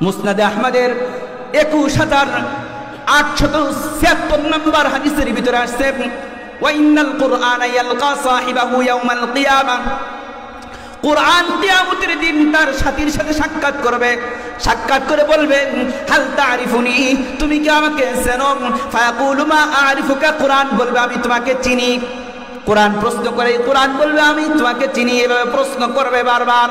মুসনাদে আহমদের 21876 নম্বর হাদিসের ভিতরে আসছে ওয়া ইন্নাল কুরআনা ইয়ালকা সাহিবাহু ইয়াউমাল কিয়ামা, কুরআন কিয়ামতের দিন তার সাথীর সাথে সাক্ষাৎ করবে, সাক্ষাৎ করে বলবে হাল তারিফুনি, তুমি কি আমাকে চেনো? ফায়াকুলু মা আরিফুকা, কুরআন বলবে আমি তোমাকে চিনি। কুরআন প্রশ্ন করে, কুরআন বলবে আমি তোমাকে চিনি। এভাবে প্রশ্ন করবে বারবার।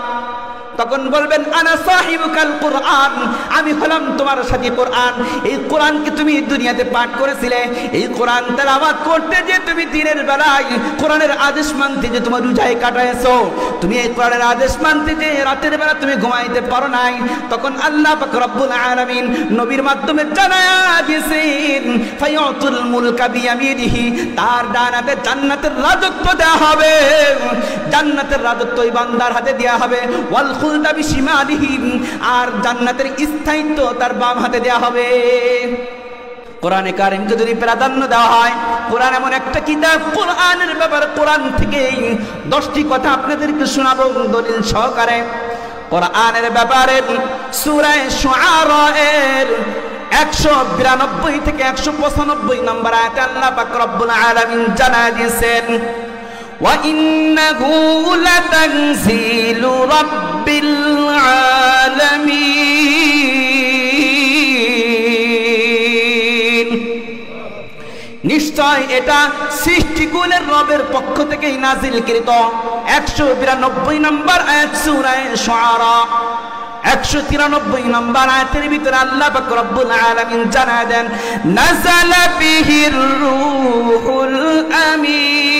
তখন বলবেন আনা সাহিবুকাল কুরআন, আমি হলাম তোমার সাথী কুরআন। এই কোরআনকে তুমি দুনিয়াতে পাঠ করেছিলে, এই কোরআন তেলাওয়াত করতে যে তুমি দিনের বেলায় কোরআনের আদেশ মানতে যে তোমার রোজায় কাটাইছো, তুমি এই কোরআনের আদেশ মানতে যে রাতের বেলা তুমি ঘুমাইতে পারো নাই, তখন আল্লাহ পাক রব্বুল আলামিন নবীর মাধ্যমে জানায়া দিয়েছেন ফায়াতুল মুলকা বিয়ামিনিহি, তার ডান হাতে জান্নাতের রাজত্ব দেওয়া হবে, জান্নাতের রাজত্ব এই বান্দার হাতে দেওয়া হবে। ওয়াল খুলদা বিশিমালিহি, আর জান্নাতের স্থায়িত্ব তার বাম হাতে দেওয়া হবে। কোরআনে কারিমকে যদি প্রাধান্য দেওয়া হয়, কোরআন এমন একটা কিতাব, কোরআনের ব্যাপারে কোরআন থেকে 10টি কথা আপনাদেরকে শোনাবো দলিল সহকারে। কোরআনের ব্যাপারে সূরা শুআরা এর 192 থেকে 195 নম্বর আয়াতে আল্লাহ পাক রব্বুল আলামিন জানায় দিয়েছেন ওয়া ইন্নাহু লাতানজিলু রাব্বিল আলামিন, নিশ্চয় এটা সৃষ্টিকুলের রবের পক্ষ থেকেই নাজিলকৃত। 192 নম্বর আয়াত সূরা শুআরা 193 নম্বর আয়াতের ভিতরে আল্লাহ পাক রব্বুল আলামিন জানায় দেন নাযালা বিহির রূহুল আমিন,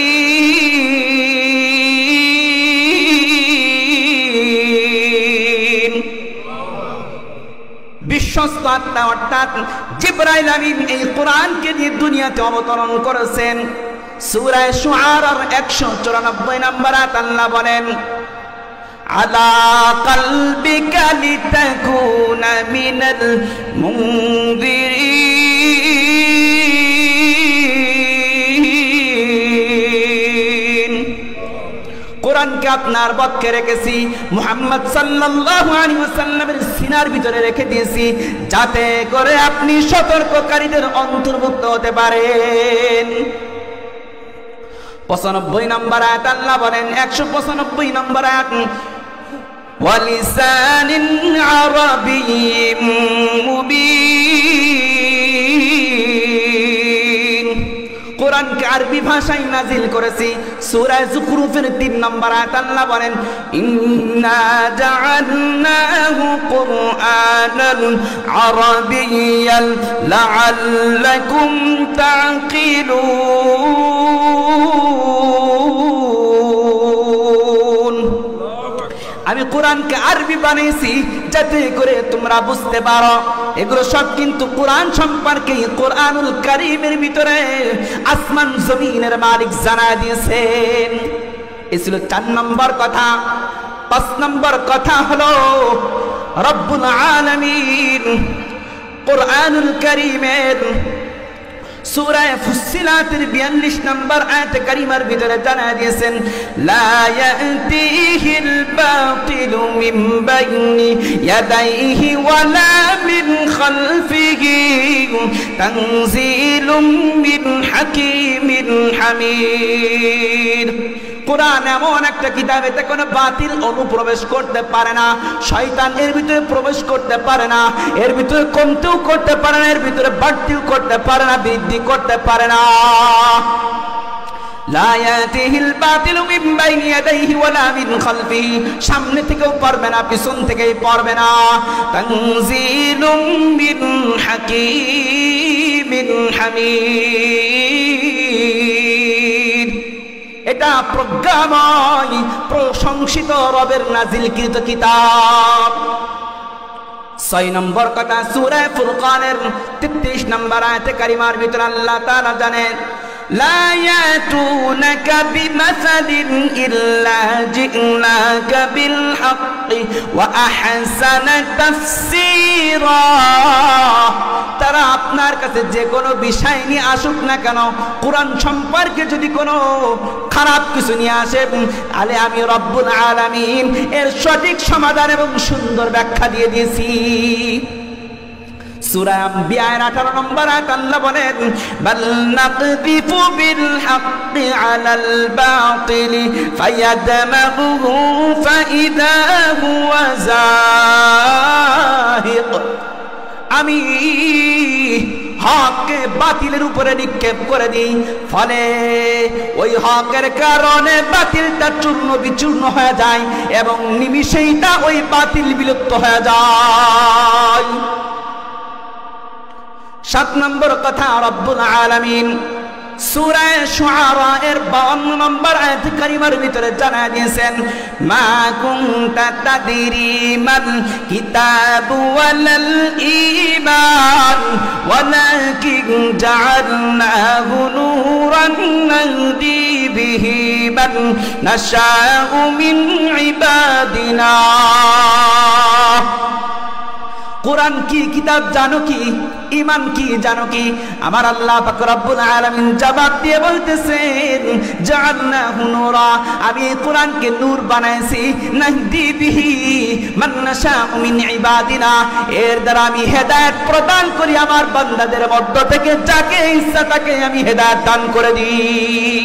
বিশ্বস্ত আত্মা অর্থাৎ জিবরাইল আমিন এই কোরআনকে নিয়ে দুনিয়াতে অবতরণ করেছেন। সূরা শুআরার 194 নম্বর আয়াত আল্লাহ বলেন আলা কলবিকা লিতাকুনা মিনাল মুনযিরিন, কোরআনকে আপনার পক্ষে রেখেছি, মুহাম্মদ সাল্লাল্লাহু আলাইহি ওয়াসাল্লামের সিনার ভিতরে রেখে দিয়েছি, যাতে করে আপনি সতর্ককারীদের অন্তর্ভুক্ত হতে পারেন। 95 নম্বর আয়াত আল্লাহ বলেন 195 নম্বর আয়াত ওয়ালিসানিন আরাবিয়্যিম মুবিন, কোরআনকে আরবি ভাষায় নাজিল করেছি। সূরা যুখরুফের 3 নম্বর আয়াত আল্লাহ বলেন ইন্না জাআলনাহু কুরআনান আরাবিয়্যান লাআল্লাকুম তা'কিলুন, আমি কোরআনকে আরবি বানিয়েছি যাতে করে তোমরা বুঝতে পারো। এগুলো সব কিন্তু কোরআন সম্পর্কে কোরআনুল কারীমের ভিতরে আসমান জমিনের মালিক জানায় দিয়েছেন। এই ছিল 4 নম্বর কথা। 5 নম্বর কথা হলো রব্বুল আলামিন কোরআনুল কারীমের সূরা ফুসসিলাতের 42 নম্বর আয়াতে কারিমার ভিতরে জানায় দিয়েছেন লা ইয়াতিহিল বাতিলু মিন বাইনি ইয়াদাইহি ওয়ালা মিন খালফিহি তানজিলুম মিন হাকীমিন হামিদ। কোরআন এমন একটা কিতাব, এতে কোনো বাতিল অনুপ্রবেশ করতে পারে না, শয়তান এর ভিতরে প্রবেশ করতে পারে না, এর ভিতরে কমতেও করতে পারে না, এর ভিতরে বাড়তিও করতে পারে না, বৃদ্ধি করতে পারে না। লা ইয়াতিহিল বাতিলু মিন বাইনি ইয়াদাইহি ওয়ালা মিন খালফিহি, সামনে থেকেও পারবে না, পিছন থেকেও পারবে না। তানজিলুম মিন হাকীমিন হামিদ, এটা প্রজ্ঞাময় প্রশংসিত রবের নাজিলকৃত কিতাব। 6 নম্বর কথা সূরা ফুরকানের 33 নম্বর আয়াতে কারিমার ভিতরে আল্লাহ তাআলা জানেন লা ইয়াতুনাকা বিমাসালিন ইল্লা জিনাকা বিল হাক্কি ওয়া আহসানা তাফসীরা। তারা আপনার কাছে যে কোনো বিষয় নিয়ে আসুক না কেন, কোরআন সম্পর্কে যদি কোনো খারাপ কিছু নিয়ে আসে, তাহলে আমি রব্বুল আলামিন এর সঠিক সমাধান এবং সুন্দর ব্যাখ্যা দিয়ে দিয়েছি। সূরা আম্বিয়ার 18 নম্বর আয়াত আল্লাহ বলেন, বাল নাকযিফু বিল হাক্কি আলাল বাতিলি ফায়াদমাগুহু ফাইদা হুয়া যাহিক। আমি হককে বাতিলের উপরে নিক্ষেপ করে দিই, ফলে ওই হকের কারণে বাতিলটা চূর্ণ বিচূর্ণ হয়ে যায় এবং নিমিষেই তা ওই বাতিল বিলুপ্ত হয়ে যায়। 7 নম্বর কথা, রব্বুল আলামিন সূরা শুআরা এর 52 নম্বর আয়াত কারিমার ভিতরে জানা দিয়েছেন, মা কুনতা তাদরি মাল কিতাবু ওয়ালাল ঈমান ওয়ালাকিন জাআলনাহু নূরান নাহদি বিহি মান নাশাউ মিন ইবাদিনা। কোরআন কি কিতাব জানো কি, ঈমান কি জানো কি? আমার আল্লাহ পাক রব্বুল আলামিন জবাব দিয়ে বলতেছেন, জাআলনাহু নূরা, আমি কোরআনকে নূর বানাইছি, নাহদি বিহি মান নাশাউ মিন ইবাদিনা, এর দ্বারা আমি হেদায়েত প্রদান করি আমার বান্দাদের মধ্য থেকে, যাকে ইচ্ছা তাকে আমি হেদায়েত দান করে দিই।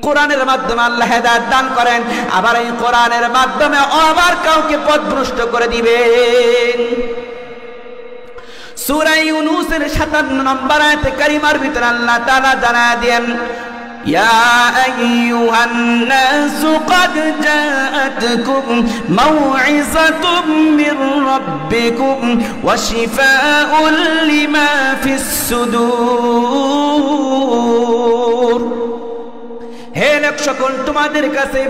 কোরআনের মাধ্যমে আল্লাহ হেদায়েত দান করেন, আবার এই কোরআনের মাধ্যমে আবার কাউকে পথভ্রষ্ট করে দিবেন। সূরা ইউনূসের 57 নম্বর আয়াতে কারিমার ভিতরে আল্লাহ তাআলা জানায় দেন, ইয়া আইয়ুহান নাসু ক্বাদ জাআতকুম মাউইযাতুম মির রাব্বিকুম ওয়া শিফাউল লিমা ফিস সুদূর। হে লোক সকল, তোমাদের কাছে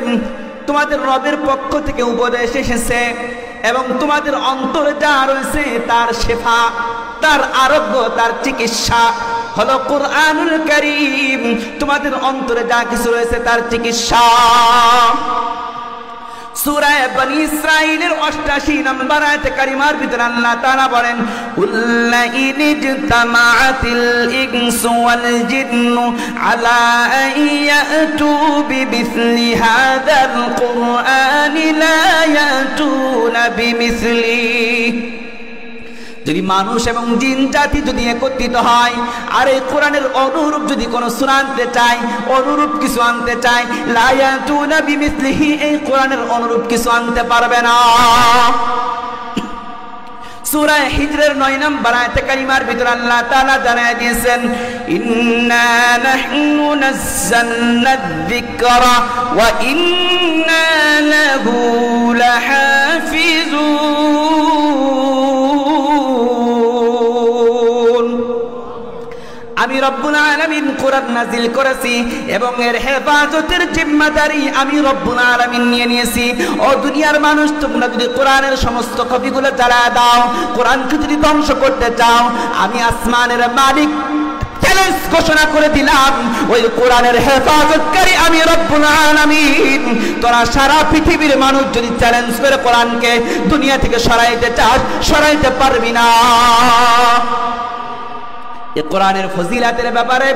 তোমাদের রবের পক্ষ থেকে উপদেশ এসেছে এবং তোমাদের অন্তরে যা রয়েছে তার শেফা, তার আরোগ্য, তার চিকিৎসা হলো কোরআনুল কারীম। তোমাদের অন্তরে যা কিছু রয়েছে তার চিকিৎসা। সূরা বনী ইসরাঈলের 88 নম্বর আয়াতে কারিমার ভিতরে আল্লাহ তাআলা বলেন, কুল্লা ইনজতামাআতিল ইনসু ওয়াল জিন্নু আলা আন ইয়াতু বিমিসলি হাযাল কুরআনি লা ইয়াতুনা বিমিসলিহি। যদি মানুষ এবং জিন জাতি যদি একত্রিত হয় আর এই কোরআনের অনুরূপ যদি কোনো সূরা আনতে চায়, অনুরূপ কিছু আনতে চায়, লা ইয়াতুনা বিমিসলিহি, এই কোরআনের অনুরূপ কিছু আনতে পারবে না। সূরা হিজরের 9 নম্বর আয়াতে কারিমার ভিতরে আল্লাহ তাআলা জানায় দিয়েছেন, ইন্না নাহনু নাযালনা যিকরা ওয়া ইন্না লাহু লাহাফিজুন। আমি রব্বুল আলামিন কোরআন নাজিল করেছি এবং এর হেফাজতের জিম্মাদারি আমি রব্বুল আলামিন নিয়ে নিয়েছি। ও দুনিয়ার মানুষ, তোমরা যদি কোরআনের সমস্ত কপিগুলো জ্বালায় দাও, কোরআনকে যদি ধ্বংস করতে চাও, আমি আসমানের মালিক চ্যালেঞ্জ ঘোষণা করে দিলাম, ওই কোরআনের হেফাজতকারী আমি রব্বুল আলামিন। তোরা সারা পৃথিবীর মানুষ যদি চ্যালেঞ্জ করে কোরআনকে দুনিয়া থেকে সরাইতে চাস, সরাইতে পারবি না। এই কোরআনের ফজিলাতের ব্যাপারে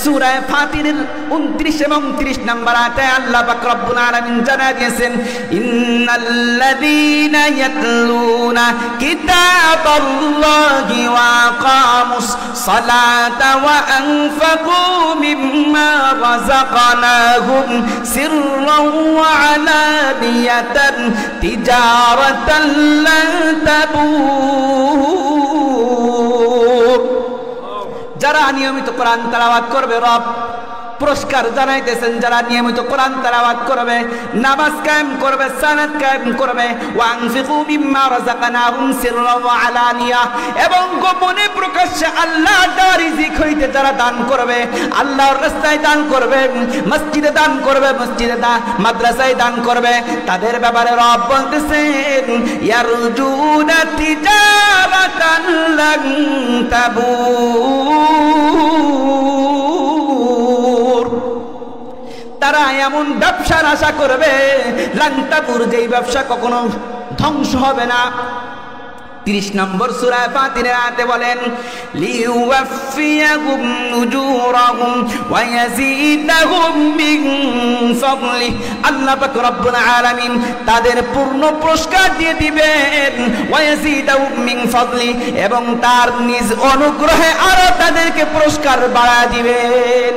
সূরা ফাতিরের 29 এবং 30 নম্বর আয়াতে আল্লাহ পাক রব্বুল আলামিন জানায় দিয়েছেন, ইন্নাল্লাযীনা ইয়াতলুনা কিতাবাল্লাহি ওয়া আকামুস সালাতা ওয়া আনফাকু মিম্মা রাযাকনাহুম সিররান ওয়া আলানিয়াতান তিজারাতান লান তাবুর। যারা নিয়মিত কোরআন তেলাওয়াত করবে, রব পুরস্কার জানাইতেছেন, যারা নিয়মিত কোরআন তেলাওয়াত করবে, নামাজ কায়েম করবে, সালাত কায়েম করবে, ওয়া আনফিকু মিম্মা রাযাকনাহুম সিররান ওয়া আলানিয়া, এবং গোপনে প্রকাশ্যে আল্লাহ তাআলার রিজিক হইতে যারা দান করবে, আল্লাহর রাস্তায় দান করবে, মসজিদে দান করবে, মাদ্রাসায় দান করবে, তাদের ব্যাপারে রব বলতেছেন, ইয়ারজুনা তিজারাতান লান তাবুর। তারা এমন ব্যবসার আশা করবে লান্তাপুর, যেই ব্যবসা কখনো ধ্বংস হবে না। 30 নম্বর সূরা ফাতিরের আয়াতে বলেন লিউওয়াফিয়াহুম নুজুরাহুম ওয়া ইয়াজিদাহুম মিন ফাদলি, আল্লাহ পাক রব্বুল আলামিন তাদের পূর্ণ পুরস্কার দিয়ে দিবেন, ওয়া ইয়াজিদাহুম মিন ফাদলি, এবং তার নিজ অনুগ্রহে আরো তাদেরকে পুরস্কার বাড়ায় দিবেন।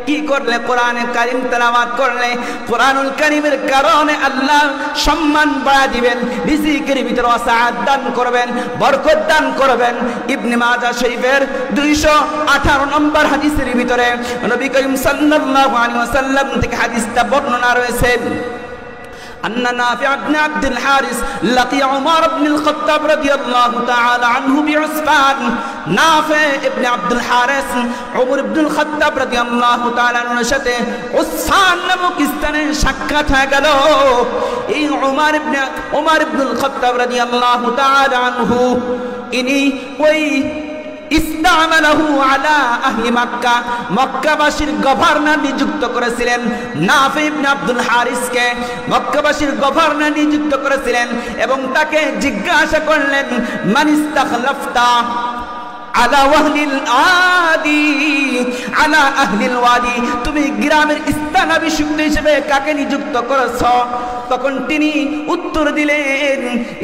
কি করলে? কোরআনুল কারীম তেলাওয়াত করলে কোরআনুল কারীমের কারণে আল্লাহ সম্মান বাড়ায় দিবেন, রিজিকের ভিতরে ওয়াসাআত দান করবেন, বরকত দান করবেন। ইবনে মাজাহ শরীফের 218 নম্বর হাদিসের ভিতরে নবী করিম সাল্লাল্লাহু আলাইহি ওয়াসাল্লাম থেকে হাদিসটা বর্ণনা রয়েছে أن نافع بن عبد الحارث لقي عمر بن الخطاب رضي الله تعالى عنه بعسفان। নাফে ইবনে আব্দুল হারিস উমর ইবনুল খাত্তাব রাদিয়াল্লাহু তাআলা এর সাথে উসফান নামক স্থানে সাক্ষাৎ হয়ে গেল। এই উমর ইবনুল খাত্তাব রাদিয়াল্লাহু তাআলা আনহু ইনি ওই ইসতামালাহু আলা আহলি মক্কা, মক্কাবাসীর গভর্নর নিযুক্ত করেছিলেন। নাফি ইবনে আব্দুল হারিসকে মক্কাবাসীর গভর্নর নিযুক্ত করেছিলেন এবং তাকে জিজ্ঞাসা করলেন মান ইস্তাখলাফতা আলা ওয়াহলিল আদি আলা আহলিল ওয়াদি, তুমি গ্রামের স্থানাভিষিক্ত হিসেবে কাকে নিযুক্ত করেছ? তখন তিনি উত্তর দিলেন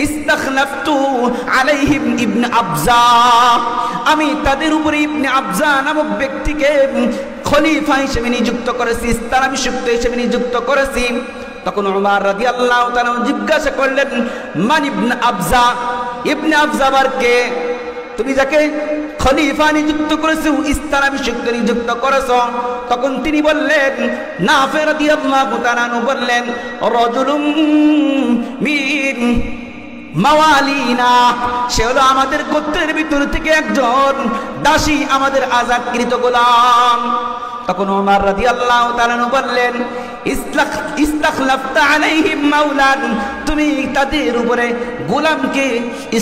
ইস্তাখলাফতু আলাইহিম ইবনে আবজা, আমি তাদের উপরে ইবনে আবজা নামক ব্যক্তিকে খলিফা হিসেবে নিযুক্ত করেছি, স্থানাভিষিক্ত হিসেবে নিযুক্ত করেছি। তখন উমর রাদিয়াল্লাহু তাআলা জিজ্ঞাসা করলেন মান ইবনে আবজা, ইবনে আবজা কে? তুমি যাকে খলিফা নিযুক্ত করেছো, স্থানাভিষিক্ত নিযুক্ত করেছো। তখন তিনি বললেন, নাফি রাদিয়াল্লাহু তাআলা বললেন রাজুলুম মিন মাওয়ালিনা, সে হলো আমাদের গোত্রের ভিতর থেকে একজন দাসী, আমাদের আযাদকৃত গোলাম। তখন ওমর রাদিয়াল্লাহু তাআলা বললেন ইস্তাখলাফতা আলাইহিম মাওলান, তুমি তাদের উপরে গোলামকে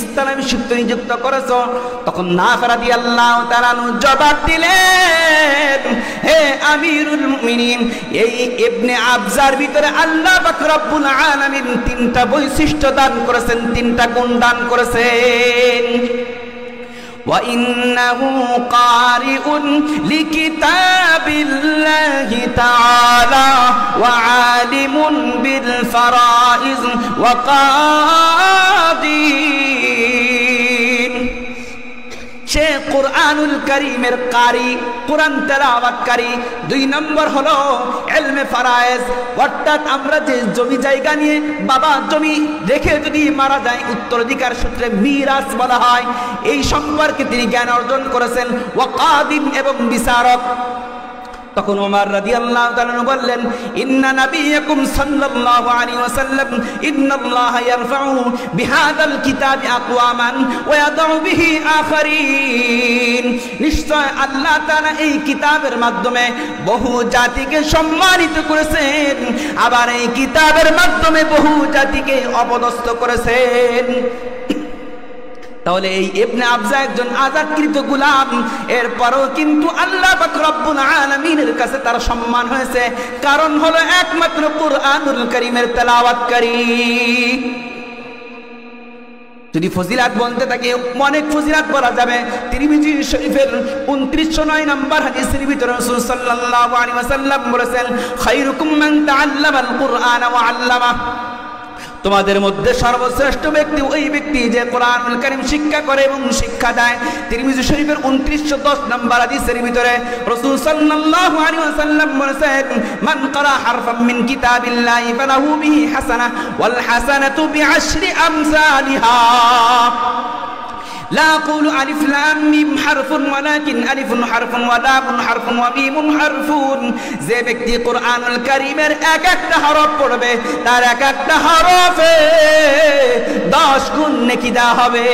স্থানাভিষিক্ত নিযুক্ত করেছো। তখন নাফি রাদিয়াল্লাহু তাআলা জবাব দিলেন, হে আমিরুল মুমিনিন, এই ইবনে আবজার ভিতরে আল্লাহ পাক রব্বুল আলামিন 3টা বৈশিষ্ট্য দান করেছেন, 3টা গুণ দান করেছেন। وَإِنَّهُ قَارِئٌ لِكِتَابِ اللَّهِ تَعَالَى وَعَالِمٌ بِالْفَرَائِضِ وَقَاضٍ, সে কোরআনুল কারীমের কারি, কোরআন তেলাওয়াতকারী। 2 নম্বর হলো ইলমে ফারায়েজ, অর্থাৎ আমরা যে জমি জায়গা নিয়ে বাবা জমি রেখে যদি মারা যায় উত্তরাধিকার সূত্রে মিরাস বলা হয়, এই সম্পর্কে তিনি জ্ঞান অর্জন করেছেন। ওয়াকাদিন, এবং বিচারক। তখন ওমর রাদিয়াল্লাহু তাআলা বললেন ইন্না নাবিয়াকুম সাল্লাল্লাহু আলাইহি ওয়াসাল্লাম ইন্নাল্লাহা ইয়ারফাউ বিহাদাল কিতাবি আকওয়ামান ওয়া ইয়াদউ বিহি আখারিন, নিশ্চয় আল্লাহ তাআলা এই কিতাবের মাধ্যমে বহু জাতিকে সম্মানিত করেছেন, আবার এই কিতাবের মাধ্যমে বহু জাতিকে অপদস্থ করেছেন। তাহলে এই ইবনে আবজা একজন আযাদকৃত গোলাম, এরপরও কিন্তু আল্লাহ পাক রব্বুল আলামিনের কাছে তার সম্মান হয়েছে, কারণ হলো একমাত্র কোরআনুল কারীমের তেলাওয়াতকারী। যদি ফজিলাত বলতে থাকে অনেক ফজিলাত বলা যাবে। তিরমিজি শরীফের 2909 নম্বর হাদিসের ভিতরে রাসূল সাল্লাল্লাহু আলাইহি ওয়াসাল্লাম বলেছেন খায়রুকুম মান তাআল্লামাল কুরআন ওয়া আল্লামা, তোমাদের মধ্যে সর্বশ্রেষ্ঠ ব্যক্তি ওই ব্যক্তি যে কোরআনুল কারীম শিক্ষা করে এবং শিক্ষা দেয়। তিরমিজি শরীফের 2910 নম্বর হাদিসের ভিতরে রাসূল সাল্লাল্লাহু আলাইহি ওয়াসাল্লাম বলেছেন মান ক্বারা হারফাম মিন কিতাবিল্লাহি ফালাহু বিহি হাসানাহ ওয়াল হাসানাতু বিআশরি আমসালিহা, لا أقول ألف لام ميم حرف ولكن ألف حرف ولام حرف وميم حرف, যে ব্যক্তি কোরআনুল কারীমের এক একটা হরফ পড়বে তার এক একটা হরফে 10 গুণ নেকি দেওয়া হবে।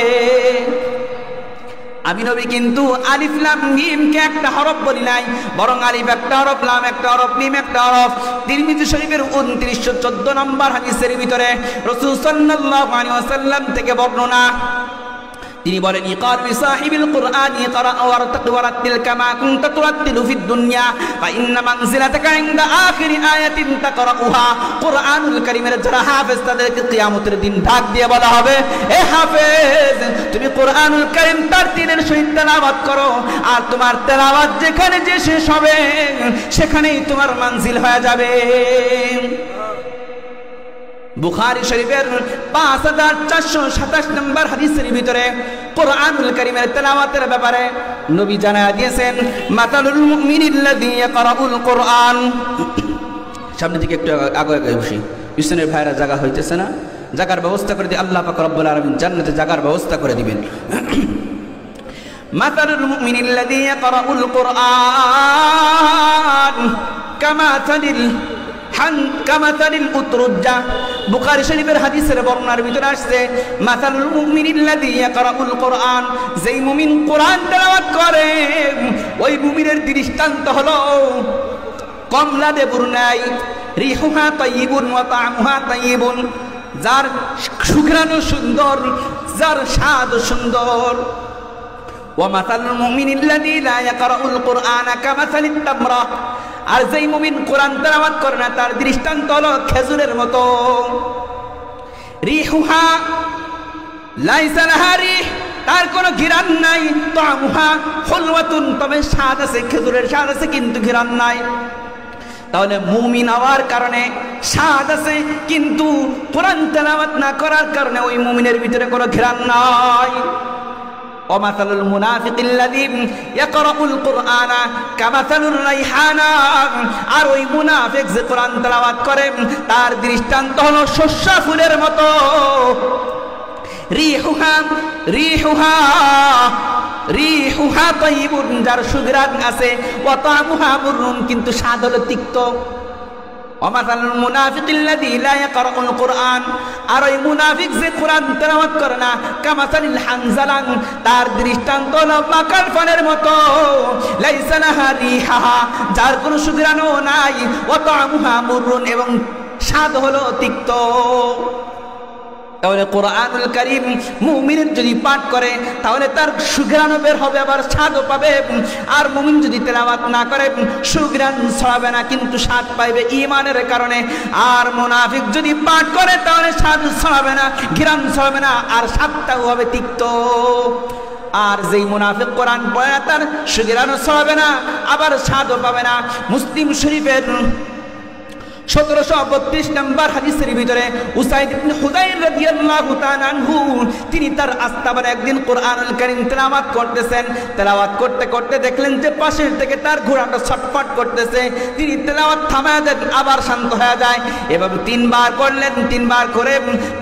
আমি নবী কিন্তু আলিফ লাম মিম কে একটা হরফ বলি নাই, বরং আলিফ একটা হরফ, লাম একটা হরফ, মিম একটা হরফ। তিরমিজি শরীফের 2914 নম্বর হাদিসের ভিতরে রাসূল সাল্লাল্লাহু আলাইহি ওয়াসাল্লাম থেকে বর্ণনা। তিনি বলেন ইকার বিসাহিবিল কুরআন ইকরা ওয়ারতাকি ওয়ারাতিল কামা কুনতা তুরাতিলু ফিদ দুনিয়া ফা ইন্না মানজিলাতাকা ইনদা আখিরি আয়াতিন তাকরাউহা। কুরআনুল কারীমের যারা হাফেজ তাদেরকে কিয়ামতের দিন ডাক দিয়ে বলা হবে, এ হাফেজ তুমি কুরআনুল কারীম তারতিলের সহিত তেলাওয়াত করো, আর তোমার তেলাওয়াত যেখানে যে শেষ হবে সেখানেই তোমার মানজিল হয়ে যাবে। বুখারী শরীফের 5427 নম্বর হাদিসের ভিতরে কুরআনুল কারীমের তেলাওয়াতের ব্যাপারে নবী জানায়া দিয়েছেন, মাতালুল মুমিনিল্লাযী ইয়াকরাউল কুরআন। সামনে দিকে একটু আগে বসি, পিছনের ভাইরা জায়গা হইতেছে না, জায়গার ব্যবস্থা করে দিয়ে আল্লাহ পাক রব্বুল আলামিন জান্নাতে জায়গার ব্যবস্থা করে দিবেন। মাতালুল মুমিনিল্লাযী ইয়াকরাউল কুরআন কামাতালিল উতরুজ্জা। বুখারী শরীফের হাদিসের বর্ণনার ভিতরে আসছে, মাসালুল মুমিনিল্লাযী ইয়াকরাউল কুরআন, যেই মুমিন কোরআন তেলাওয়াত করে ওই মুমিনের দৃষ্টান্ত হলো কমলা লেবুর ন্যায়, রিহুহা তাইয়িবুন ওয়া তা'মুহা তাইয়িবুন, যার সুঘ্রাণ সুন্দর, যার স্বাদ সুন্দর। ওয়া মাসালুল মুমিনিল্লাযী লা ইয়াকরাউল কুরআনা কামাসালিত তামরা, আর যেই মুমিন কোরআন তেলাওয়াত করে না তার দৃষ্টান্ত হলো খেজুরের মতো। রিহুহা লাইসা লাহা রিহ, তার কোনো ঘ্রাণ নাই। তা'মুহা হুলওয়াতুন, তবে স্বাদ আছে, খেজুরের স্বাদ আছে কিন্তু ঘ্রাণ নাই। তাহলে মুমিন হওয়ার কারণে স্বাদ আছে, কিন্তু কোরআন তেলাওয়াত না করার কারণে ওই মুমিনের ভিতরে কোনো ঘ্রাণ নাই। ওমাসালুল মুনাফিকিল্লাযী ইয়াকরাউল কুরআনা কামাসালুর রাইহানা, আর ওই মুনাফিক যে কোরআন তেলাওয়াত করে তার দৃষ্টান্ত হলো শস্য ফুলের মতো। রিহুহা রিহুহা রিহুহা তাইয়িবুন, যার সুঘ্রাণ আছে, ওয়া তা'মুহা মুররুন, কিন্তু স্বাদ হলো তিক্ত। ওমাসালুল মুনাফিকিল্লাযী লা ইয়াকরাউল কুরআন, আর ওই মুনাফিক যে কোরআন তেলাওয়াত করে না, কামাসালিল হানজালা, তার দৃষ্টান্ত হলো পাকাল ফলের মতো। লাইসা লাহা রিহা, যার কোনো সুঘ্রাণও নাই, ওয়া তা'মুহা মুররুন, এবং স্বাদ হলো তিক্ত। তাহলে কোরআনুল কারীম মুমিন যদি পাঠ করে তাহলে তার সুঘ্রাণ বের হবে, আবার স্বাদও পাবে। আর মুমিন যদি তেলাওয়াত না করে সুঘ্রাণ ছড়াবে না, কিন্তু স্বাদ পাইবে ঈমানের কারণে। আর মুনাফিক যদি পাঠ করে তাহলে স্বাদ ছড়াবে না, ঘ্রাণ ছড়াবে না, আর স্বাদটাও হবে তিক্ত। আর যেই মুনাফিক কোরআন পড়ে না তার সুঘ্রাণও ছড়াবে না, আবার স্বাদও পাবে না। মুসলিম শরীফের 1732 নম্বর হাদিসের ভিতরে উসাইদ ইবনে হুযাইর রাদিয়াল্লাহু তাআলা আনহু, তিনি তার আস্তাবরে একদিন কোরআনুল কারীম তেলাওয়াত করতেছেন। তেলাওয়াত করতে করতে দেখলেন যে পাশের থেকে তার ঘোড়াটা ছটফট করতেছে। তিনি তেলাওয়াত থামায় দেন, আবার শান্ত হয়ে যায়। এভাবে 3 বার করলেন। 3 বার করে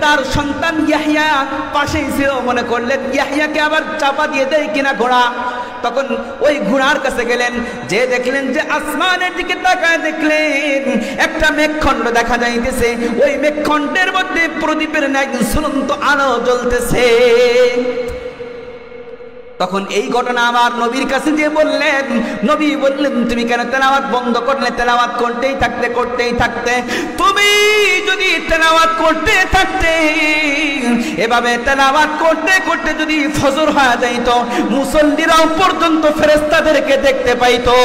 তার সন্তান ইয়াহইয়া পাশেই ছিল, মনে করলেন ইয়াহইয়াকে আবার চাপা দিয়ে দেয় কিনা ঘোড়া। তখন ওই ঘোড়ার কাছে গেলেন, যে দেখলেন যে আসমানের দিকে তাকায় দেখলেন একটা মেঘখণ্ড দেখা যাইতেছে। ওই মেঘখণ্ডের মধ্যে প্রদীপের ন্যায় ঝুলন্ত আলো জ্বলতেছে। তখন এই ঘটনা আমার নবীর কাছে যে বললেন, নবী বললেন তুমি কেন তেলাওয়াত বন্ধ করলে? তেলাওয়াত করতেই থাকতে তুমি যদি তেলাওয়াত করতে থাকতে, এভাবে তেলাওয়াত করতে করতে যদি ফজর হয়ে যাইত, মুসল্লিরাও পর্যন্ত ফেরেশতাদেরকে দেখতে পাইতো।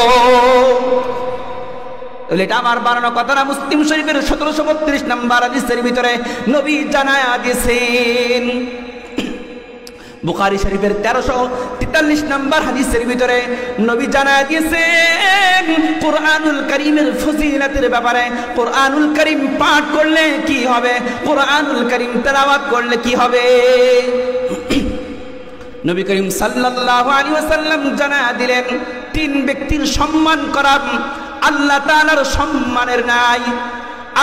এটা আমার বানানো কথাটা মুসলিম শরীফের 1732 নম্বর হাদিসের ভিতরে নবী জানায়া দিয়েছেন। বুখারী শরীফের 1343 নম্বর হাদিসের ভিতরে নবী জানায়া দিয়েছেন কুরআনুল কারীমের ফজিলতের ব্যাপারে। কুরআনুল কারীম পাঠ করলে কি হবে, কুরআনুল কারীম তেলাওয়াত করলে কি হবে। নবী করিম সাল্লাল্লাহু আলাইহি ওয়াসাল্লাম জানায়া দিলেন 3 ব্যক্তির সম্মান করা আল্লাহ তাআলার সম্মানের নাই।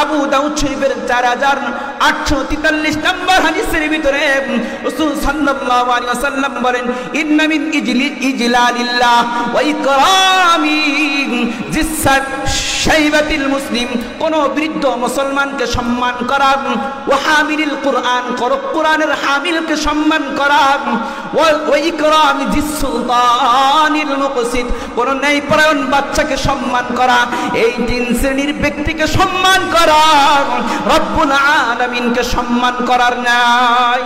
আবু দাউদ শরীফের 4843 নম্বর হাদিসের ভিতরে রাসূল সাল্লাল্লাহু আলাইহি ওয়াসাল্লাম বলেন, ইন্না মিন ইজলালিল্লাহ ওয়া ইকরামি শাইবাতিল মুসলিম, কোন বৃদ্ধ মুসলমানকে সম্মান করা, ওয়া হামিলিল কুরআন, কোরআনের হামিলকে সম্মান করা, ওয়া ইকরামি সুলতানিল মুকসিত, কোন ন্যায়পরায়ণ বাচ্চাকে সম্মান করা। এই 3 শ্রেণীর ব্যক্তিকে সম্মান করা রব্বুল আলামিনকে সম্মান করার নাই।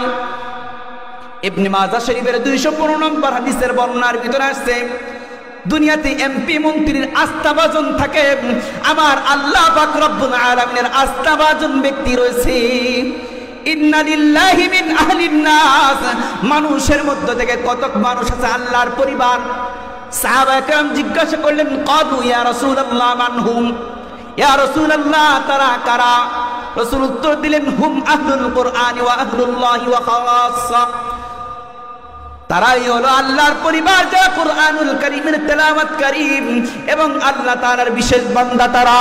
ইবনে মাজাহ শরীফের 215 নম্বর হাদিসের বর্ণনার ভিতরে আসছে, দুনিয়াতে এমপি মন্ত্রীর আস্থাভাজন থাকে, আমার আল্লাহ পাক রব্বুল আলামিনের আস্থাভাজন ব্যক্তি রয়েছে। ইন্না লিল্লাহি মিন আহলিন নাস, মানুষের মধ্য থেকে কতক মানুষ আছে আল্লাহর পরিবার। সাহাবায়ে কেরাম জিজ্ঞাসা করলেন, ক্বালু ইয়া রাসূলুল্লাহ মান হুম, ইয়া রাসূলুল্লাহ তারা কারা? রাসূল উত্তর দিলেন, হুম আহলুল কুরআন ওয়া আহলুল্লাহি ওয়া খাওয়াসা, তারাই হলো আল্লাহর পরিবার, যারা কুরআনুল কারীমের তেলাওয়াতকারী এবং আল্লাহ তাআলার বিশেষ বান্দা তারা।